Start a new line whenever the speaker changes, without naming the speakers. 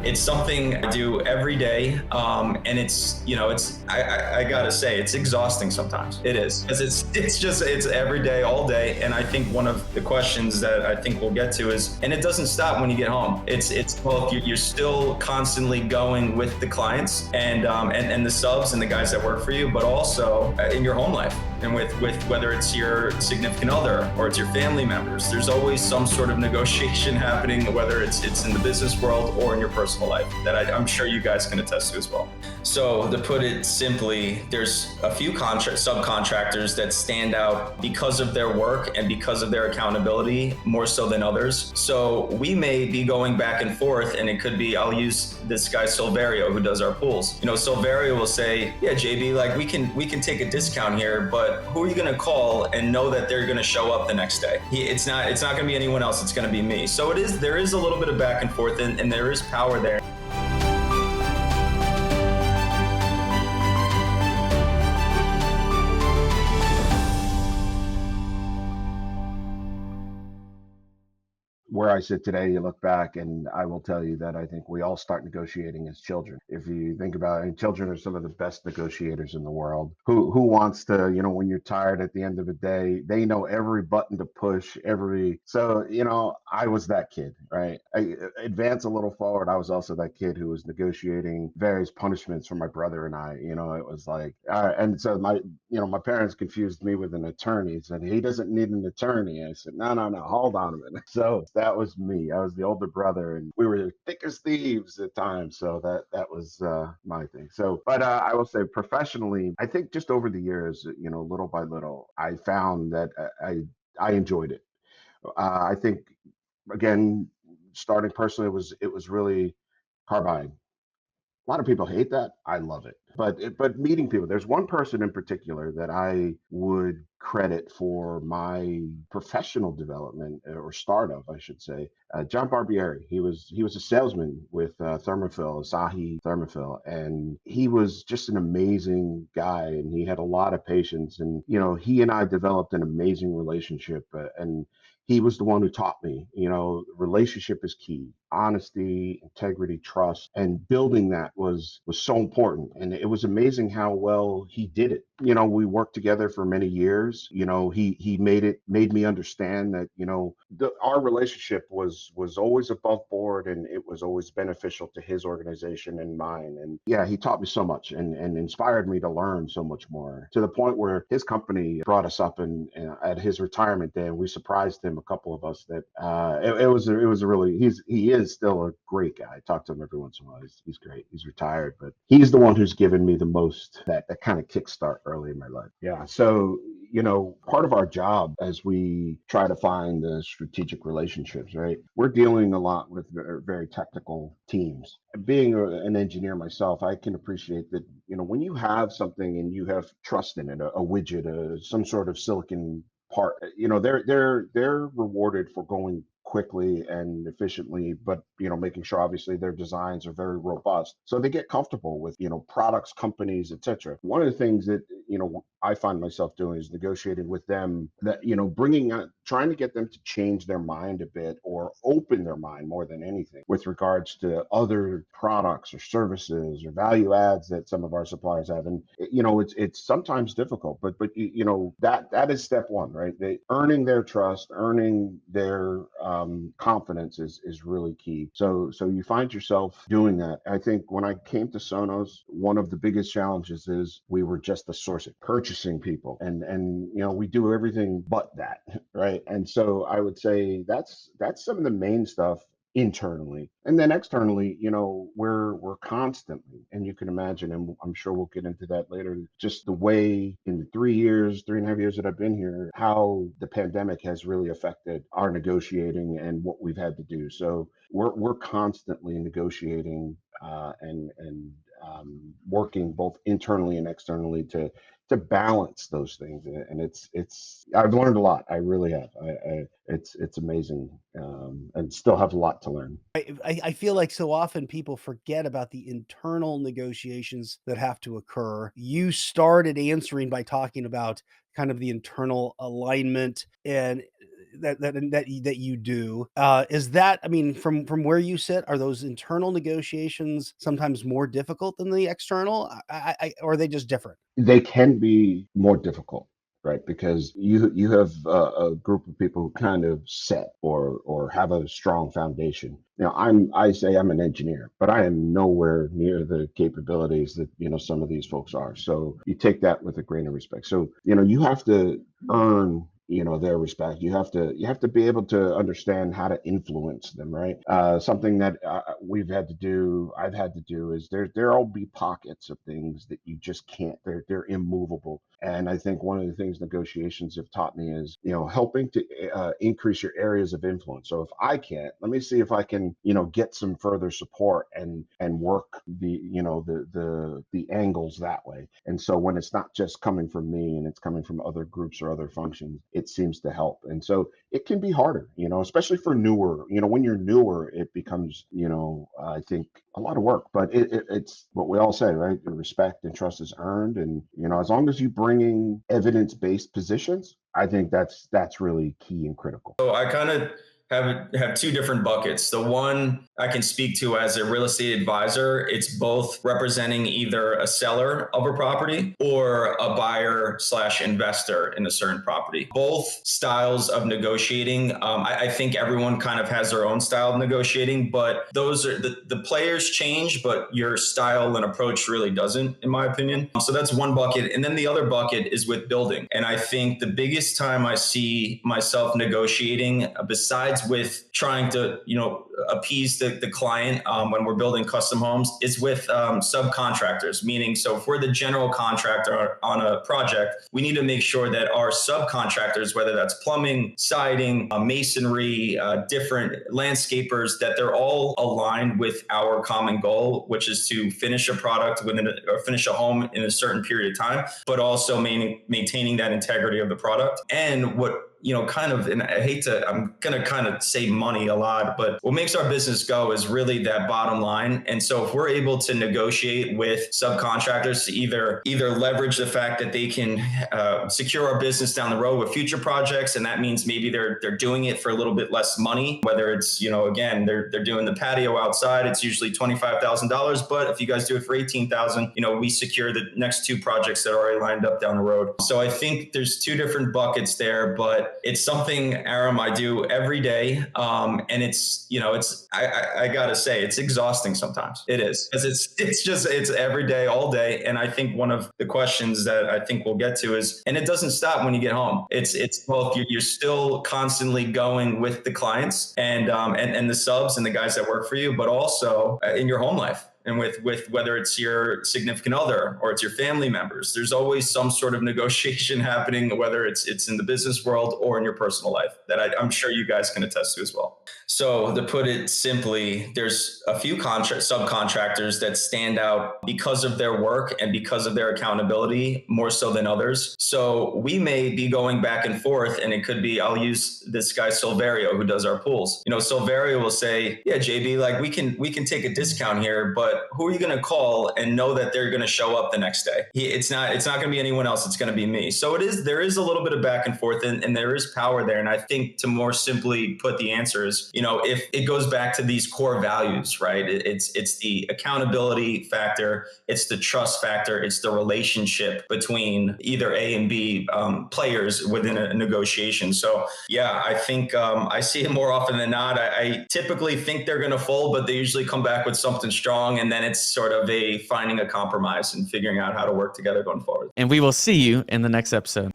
It's something I do every day, and I gotta say, it's exhausting sometimes. It is, because it's every day, all day. And I think one of the questions that I think we'll get to is, and it doesn't stop when you get home. It's both, you're still constantly going with the clients and the subs and the guys that work for you, but also in your home life and with whether it's your significant other or it's your family members. There's always some sort of negotiation happening, whether it's in the business world or in your personal life, that I'm sure you guys can attest to as well. So to put it simply, there's a few subcontractors that stand out because of their work and because of their accountability more so than others. So we may be going back and forth, and it could be, I'll use this guy Silverio who does our pools. Silverio will say, yeah, JB, like we can take a discount here, but who are you going to call and know that they're going to show up the next day? It's not going to be anyone else. It's going to be me. So there is a little bit of back and forth, and there is power there.
Where I sit today, you look back, and I will tell you that I think we all start negotiating as children. If you think about it, and children are some of the best negotiators in the world. Who wants to, when you're tired at the end of the day, they know every button to push, I was that kid, right? I advance a little forward. I was also that kid who was negotiating various punishments for my brother and I. It was like, and so my parents confused me with an attorney. Said he doesn't need an attorney. I said, no, hold on a minute. So that was me. I was the older brother, and we were thick as thieves at times. So that was my thing. So, but I will say, professionally, I think just over the years, little by little, I found that I enjoyed it. I think, again, starting personally, it was really car buying. A lot of people hate that. I love it. But meeting people, there's one person in particular that I would credit for my professional development, or startup, I should say. John Barbieri. He was a salesman with Thermophil, Asahi Thermophil, and he was just an amazing guy. And he had a lot of patience. And he and I developed an amazing relationship. And he was the one who taught me, relationship is key. Honesty, integrity, trust, and building that was so important. And it was amazing how well he did it. We worked together for many years. He made me understand that, our relationship was always above board, and it was always beneficial to his organization and mine. And yeah, he taught me so much and inspired me to learn so much more, to the point where his company brought us up and at his retirement day, and we surprised him, a couple of us, that it was a really, he is still a great guy. I talk to him every once in a while. He's great. He's retired, but he's the one who's given me the most, that kind of kickstart early in my life. Yeah. So, part of our job as we try to find the strategic relationships, right? We're dealing a lot with very technical teams. Being an engineer myself, I can appreciate that, when you have something and you have trust in it, a widget, some sort of silicon part, they're rewarded for going quickly and efficiently, but making sure obviously their designs are very robust, so they get comfortable with products, companies, etc. One of the things that I find myself doing is negotiating with them, that bringing out, trying to get them to change their mind a bit, or open their mind more than anything, with regards to other products or services or value adds that some of our suppliers have. And it's sometimes difficult, but that is step one, right? They earning their trust, earning their confidence is really key. So you find yourself doing that. I think when I came to Sonos, one of the biggest challenges is we were just a source of purchasing people, and we do everything but that, right? And so I would say that's some of the main stuff internally. And then externally, we're constantly, and you can imagine, and I'm sure we'll get into that later, just the way in the 3.5 years that I've been here, how the pandemic has really affected our negotiating and what we've had to do. So we're constantly negotiating, and working both internally and externally to balance those things. And it's I've learned a lot. I really have. It's amazing, and still have a lot to learn.
I feel like so often people forget about the internal negotiations that have to occur. You started answering by talking about kind of the internal alignment and that you do. Is that, I mean, from where you sit, are those internal negotiations sometimes more difficult than the external? Or are they just different?
They can be more difficult, right? Because you have a group of people who kind of set or have a strong foundation. I say I'm an engineer, but I am nowhere near the capabilities that some of these folks are. So you take that with a grain of respect. So you have to earn their respect. You have to be able to understand how to influence them, right? Something that I've had to do is there'll be pockets of things that you just can't. They're immovable. And I think one of the things negotiations have taught me is helping to increase your areas of influence. So if I can't, let me see if I can get some further support and work the angles that way. And so when it's not just coming from me and it's coming from other groups or other functions, it seems to help. And so it can be harder, especially for newer. When you're newer, it becomes I think a lot of work. But it's what we all say, right? The respect and trust is earned, and as long as you bringing evidence-based positions, I think that's really key and critical.
So I kind of have two different buckets. The one I can speak to as a real estate advisor, it's both representing either a seller of a property or a buyer / investor in a certain property. Both styles of negotiating. I think everyone kind of has their own style of negotiating, but those are the players change, but your style and approach really doesn't, in my opinion. So that's one bucket. And then the other bucket is with building. And I think the biggest time I see myself negotiating, besides with trying to, appease the client when we're building custom homes, is with subcontractors. Meaning, so if we're the general contractor on a project, we need to make sure that our subcontractors, whether that's plumbing, siding, masonry, different landscapers, that they're all aligned with our common goal, which is to finish a product or finish a home in a certain period of time, but also maintaining that integrity of the product. And what and I'm going to kind of say money a lot, but what makes our business go is really that bottom line. And so if we're able to negotiate with subcontractors to either leverage the fact that they can secure our business down the road with future projects, and that means maybe they're doing it for a little bit less money, whether it's, again, they're doing the patio outside, it's usually $25,000, but if you guys do it for $18,000, we secure the next two projects that are already lined up down the road. So I think there's two different buckets there, but it's something, Aram, I do every day. And I gotta say, it's exhausting sometimes. It is, because it's every day, all day. And I think one of the questions that I think we'll get to is, and it doesn't stop when you get home. It's both, you're still constantly going with the clients and the subs and the guys that work for you, but also in your home life. And with whether it's your significant other or it's your family members, there's always some sort of negotiation happening, whether it's in the business world or in your personal life, that I'm sure you guys can attest to as well. So to put it simply, there's a few subcontractors that stand out because of their work and because of their accountability more so than others. So we may be going back and forth, and it could be, I'll use this guy Silverio who does our pools. Silverio will say, yeah, JB, like we can take a discount here, but who are you going to call and know that they're going to show up the next day? It's not going to be anyone else. It's going to be me. So there is a little bit of back and forth, and there is power there. And I think to more simply put the answer is, if it goes back to these core values, right? It's the accountability factor. It's the trust factor. It's the relationship between either A and B players within a negotiation. So yeah, I think I see it more often than not. I typically think they're going to fold, but they usually come back with something strong. And then it's sort of finding a compromise and figuring out how to work together going forward.
And we will see you in the next episode.